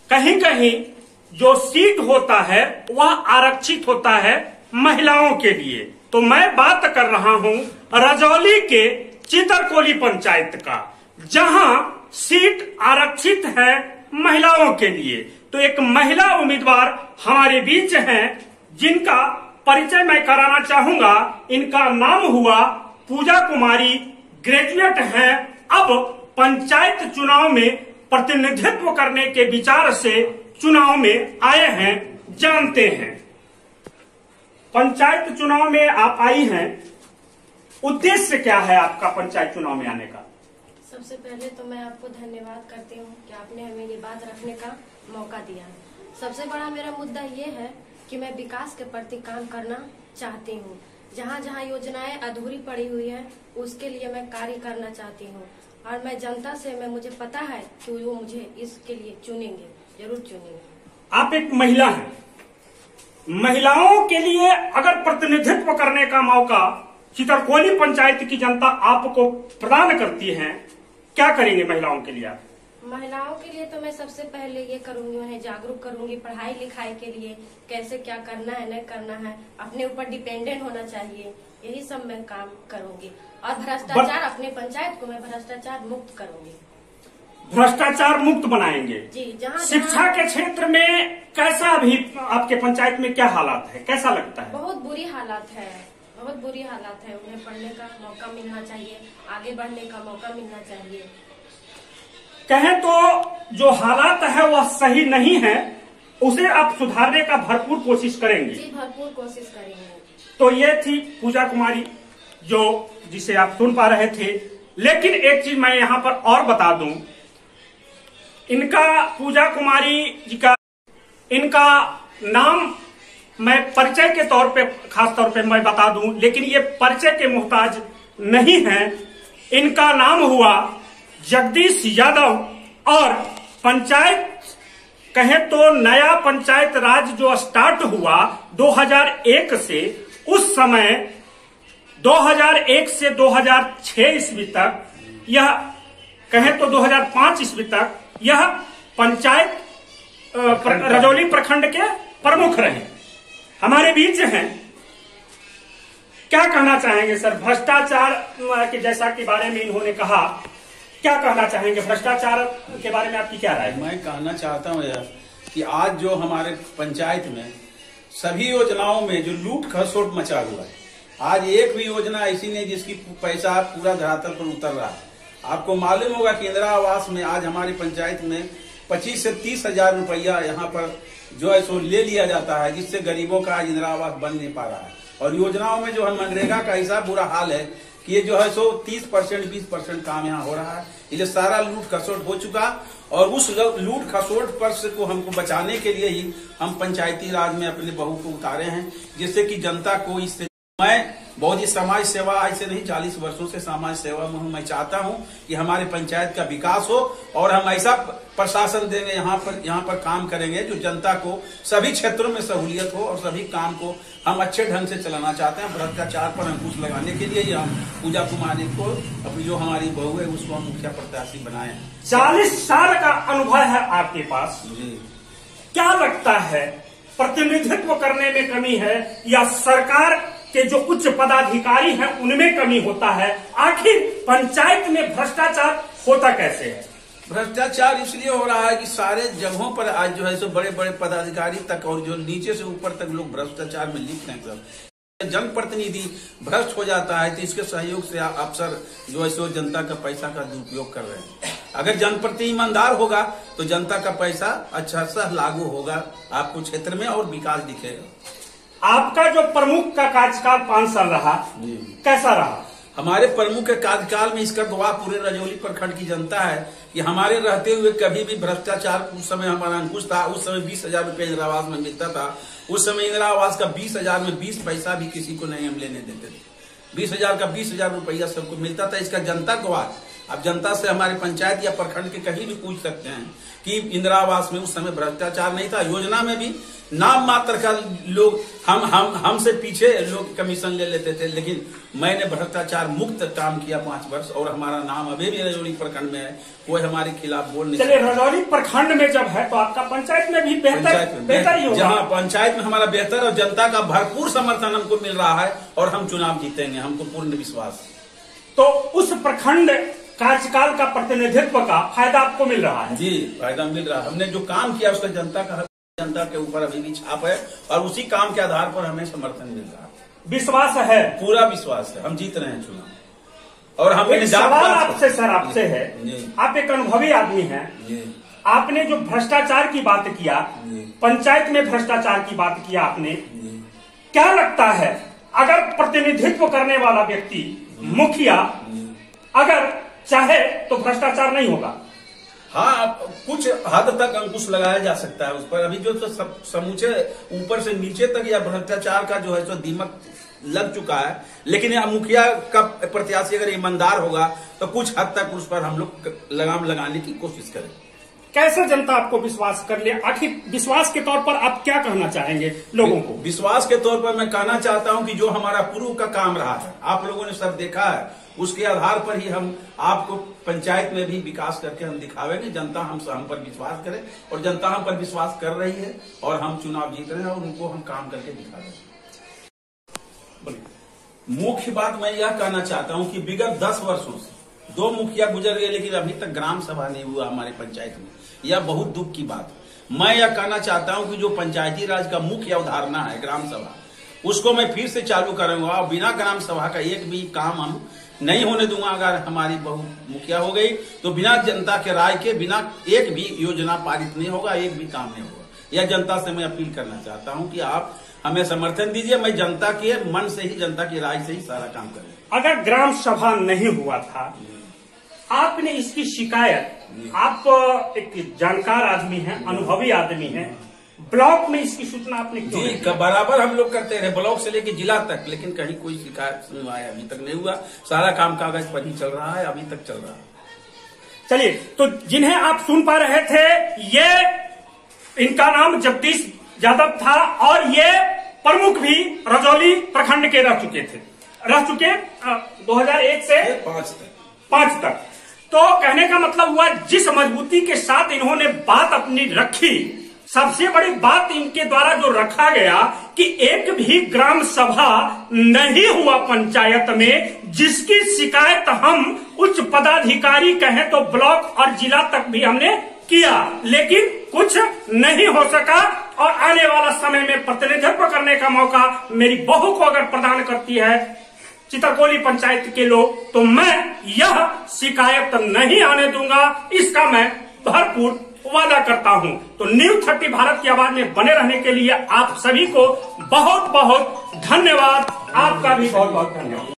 कहीं कहीं जो सीट होता है वह आरक्षित होता है महिलाओं के लिए। तो मैं बात कर रहा हूं रजौली के चितरकोली पंचायत का, जहां सीट आरक्षित है महिलाओं के लिए। तो एक महिला उम्मीदवार हमारे बीच हैं, जिनका परिचय मैं कराना चाहूंगा। इनका नाम हुआ पूजा कुमारी, ग्रेजुएट हैं। अब पंचायत चुनाव में प्रतिनिधित्व करने के विचार से चुनाव में आए हैं। जानते हैं, पंचायत चुनाव में आप आई हैं, उद्देश्य क्या है आपका पंचायत चुनाव में आने का? सबसे पहले तो मैं आपको धन्यवाद करती हूँ कि आपने हमें ये बात रखने का मौका दिया। सबसे बड़ा मेरा मुद्दा ये है कि मैं विकास के प्रति काम करना चाहती हूँ। जहाँ जहाँ योजनाएं अधूरी पड़ी हुई है उसके लिए मैं कार्य करना चाहती हूँ, और मैं जनता से मुझे पता है कि वो मुझे इसके लिए चुनेंगे, जरूर चुनेंगे। आप एक महिला हैं, महिलाओं के लिए अगर प्रतिनिधित्व करने का मौका चितरकोली पंचायत की जनता आपको प्रदान करती है, क्या करेंगे महिलाओं के लिए आप? महिलाओं के लिए तो मैं सबसे पहले ये करूंगी, उन्हें जागरूक करूंगी पढ़ाई लिखाई के लिए, कैसे क्या करना है नहीं करना है, अपने ऊपर डिपेंडेंट होना चाहिए, यही सब मैं काम करूंगी। और भ्रष्टाचार, अपने पंचायत को मैं भ्रष्टाचार मुक्त करूंगी। भ्रष्टाचार मुक्त बनाएंगे जी। जहाँ शिक्षा के क्षेत्र में कैसा अभी आपके पंचायत में क्या हालात है, कैसा लगता है? बहुत बुरी हालात है, बहुत बुरी हालात है। उन्हें पढ़ने का मौका मिलना चाहिए, आगे बढ़ने का मौका मिलना चाहिए। कहें तो जो हालात है वह सही नहीं है, उसे आप सुधारने का भरपूर कोशिश करेंगे? जी, भरपूर कोशिश करेंगे। तो ये थी पूजा कुमारी, जो जिसे आप सुन पा रहे थे। लेकिन एक चीज मैं यहाँ पर और बता दूं, इनका पूजा कुमारी जी का इनका नाम मैं परिचय के तौर पे खास तौर पे मैं बता दूं, लेकिन ये परिचय के मोहताज नहीं है। इनका नाम हुआ जगदीश यादव, और पंचायत कहें तो नया पंचायत राज जो स्टार्ट हुआ 2001 से, उस समय 2001 से 2006 ईस्वी तक, यह कहें तो 2005 ईस्वी तक यह पंचायत रजौली प्रखंड के प्रमुख रहे। हमारे बीच हैं, क्या कहना चाहेंगे सर भ्रष्टाचार के जैसा के बारे में इन्होंने कहा, क्या कहना चाहेंगे भ्रष्टाचार के बारे में आपकी क्या राय है? मैं कहना चाहता हूँ यह कि आज जो हमारे पंचायत में सभी योजनाओं में जो लूट खसोट मचा हुआ है, आज एक भी योजना ऐसी नहीं जिसकी पैसा पूरा धरातल पर उतर रहा है। आपको मालूम होगा कि इंदिरा आवास में आज हमारी पंचायत में 25 से 30 हजार रुपया यहाँ पर जो है सो ले लिया जाता है, जिससे गरीबों का आज इंदिरा आवास बन नहीं पा रहा है। और योजनाओं में जो है मनरेगा का ऐसा बुरा हाल है कि ये जो है सो 30% 20% काम यहाँ हो रहा है। ये सारा लूट खसोट हो चुका, और उस लूट खसोट पर से को हमको बचाने के लिए ही हम पंचायती राज में अपने बहू को उतारे हैं, जिससे कि जनता को इससे मैं बहुत ही समाज सेवा ऐसे नहीं 40 वर्षों से समाज सेवा में हूँ। मैं चाहता हूँ कि हमारे पंचायत का विकास हो, और हम ऐसा प्रशासन देंगे यहाँ पर काम करेंगे जो जनता को सभी क्षेत्रों में सहूलियत हो, और सभी काम को हम अच्छे ढंग से चलाना चाहते हैं। भ्रष्टाचार पर अंकुश लगाने के लिए हम पूजा कुमारी को, अपनी जो हमारी बहू है, उसको हम मुखिया प्रत्याशी बनाए हैं। 40 साल का अनुभव है आपके पास जी। क्या लगता है प्रतिनिधित्व करने में कमी है, या सरकार के जो उच्च पदाधिकारी हैं उनमें कमी होता है? आखिर पंचायत में भ्रष्टाचार होता कैसे है? भ्रष्टाचार इसलिए हो रहा है कि सारे जगहों पर आज जो है सो बड़े बड़े पदाधिकारी तक, और जो नीचे से ऊपर तक लोग भ्रष्टाचार में लिप्त हैं। सब जनप्रतिनिधि भ्रष्ट हो जाता है तो इसके सहयोग से अफसर जो है सो जनता का पैसा का दुरुपयोग कर रहे हैं। अगर जनप्रतिनिधि ईमानदार होगा तो जनता का पैसा अच्छा सा लागू होगा आपको क्षेत्र में, और विकास दिखेगा। आपका जो प्रमुख का कार्यकाल 5 साल रहा, कैसा रहा? हमारे प्रमुख के कार्यकाल में इसका गवाह पूरे रजौली प्रखंड की जनता है कि हमारे रहते हुए कभी भी भ्रष्टाचार, उस समय हमारा अंकुश था, उस समय 20,000 रुपये इंदिरा आवास में मिलता था। उस समय इंदिरा आवास का 20,000 में 20 पैसा भी किसी को नहीं हम लेने देते थे। 20,000 का 20,000 रुपया सबको मिलता था, इसका जनता गवाह। अब जनता से हमारे पंचायत या प्रखंड के कहीं भी पूछ सकते हैं कि इंदिरा आवास में उस समय भ्रष्टाचार नहीं था। योजना में भी नाम मात्र का लोग हमसे पीछे लोग कमीशन ले लेते थे, लेकिन मैंने भ्रष्टाचार मुक्त काम किया 5 वर्ष और हमारा नाम अभी भी रजौली प्रखंड में है। कोई हमारे खिलाफ बोल नहीं चलिए, रजौली प्रखंड में जब है तो आपका पंचायत में भी बेहतर ही होगा। जहाँ पंचायत में हमारा बेहतर और जनता का भरपूर समर्थन हमको मिल रहा है और हम चुनाव जीतेंगे, हमको पूर्ण विश्वास। तो उस प्रखंड कार्यकाल का प्रतिनिधित्व का फायदा आपको मिल रहा है? जी, फायदा मिल रहा है। हमने जो काम किया उसका जनता के ऊपर अभी भी छाप है और उसी काम के आधार पर हमें समर्थन मिल रहा है। विश्वास है, पूरा विश्वास है, हम जीत रहे हैं चुनाव। और हम एक सवाल आपसे सर आपसे है, आप एक अनुभवी आदमी हैं, आपने जो भ्रष्टाचार की बात किया, पंचायत में भ्रष्टाचार की बात किया आपने, क्या लगता है अगर प्रतिनिधित्व करने वाला व्यक्ति मुखिया अगर चाहे तो भ्रष्टाचार नहीं होगा? हाँ, कुछ हद तक अंकुश लगाया जा सकता है उस पर। अभी जो तो समूचे ऊपर से नीचे तक या भ्रष्टाचार का जो है सो दीमक लग चुका है, लेकिन यह मुखिया का प्रत्याशी अगर ईमानदार होगा तो कुछ हद तक उस पर हम लोग लगाम लगाने की कोशिश करें। कैसे जनता आपको विश्वास कर ले? आखिर विश्वास के तौर पर आप क्या कहना चाहेंगे लोगों को? विश्वास के तौर पर मैं कहना चाहता हूं कि जो हमारा पूर्व का काम रहा है, आप लोगों ने सब देखा है, उसके आधार पर ही हम आपको पंचायत में भी विकास करके हम दिखावेंगे। जनता हम पर विश्वास करे और जनता हम पर विश्वास कर रही है और हम चुनाव जीत रहे हैं और उनको हम काम करके दिखा रहे हैं। मुख्य बात मैं यह कहना चाहता हूं कि विगत 10 वर्षों से 2 मुखिया गुजर गए, लेकिन अभी तक ग्राम सभा नहीं हुआ हमारे पंचायत में। यह बहुत दुख की बात है। मैं यह कहना चाहता हूं कि जो पंचायती राज का मुख्य अवधारणा है ग्राम सभा, उसको मैं फिर से चालू करूंगा और बिना ग्राम सभा का एक भी काम हम नहीं होने दूंगा। अगर हमारी बहू मुखिया हो गई तो बिना जनता के राय के बिना एक भी योजना पारित नहीं होगा, एक भी काम नहीं होगा। यह जनता से मैं अपील करना चाहता हूं कि आप हमें समर्थन दीजिए। मैं जनता के मन से ही, जनता की राय से ही सारा काम करूंगा। अगर ग्राम सभा नहीं हुआ था, आपने इसकी शिकायत, आप एक जानकार आदमी हैं, अनुभवी आदमी हैं, ब्लॉक में इसकी सूचना आपने क्यों? जी, बराबर हम लोग करते रहे, ब्लॉक से लेके जिला तक, लेकिन कहीं कोई शिकायत सुनवाई अभी तक नहीं हुआ। सारा काम कागज पर ही चल रहा है, अभी तक चल रहा है। चलिए, तो जिन्हें आप सुन पा रहे थे, ये इनका नाम जगदीश यादव था और ये प्रमुख भी रजौली प्रखंड के रह चुके 2001 से 5 तक। तो कहने का मतलब हुआ, जिस मजबूती के साथ इन्होंने बात अपनी रखी, सबसे बड़ी बात इनके द्वारा जो रखा गया कि एक भी ग्राम सभा नहीं हुआ पंचायत में, जिसकी शिकायत हम उच्च पदाधिकारी कहें तो ब्लॉक और जिला तक भी हमने किया, लेकिन कुछ नहीं हो सका। और आने वाला समय में प्रतिनिधित्व करने का मौका मेरी बहू को अगर प्रदान करती है चितरकोली पंचायत के लोग, तो मैं यह शिकायत नहीं आने दूंगा, इसका मैं भरपूर वादा करता हूं। तो न्यूज़ 30 भारत की आवाज में बने रहने के लिए आप सभी को बहुत बहुत धन्यवाद। आपका भी बहुत बहुत धन्यवाद।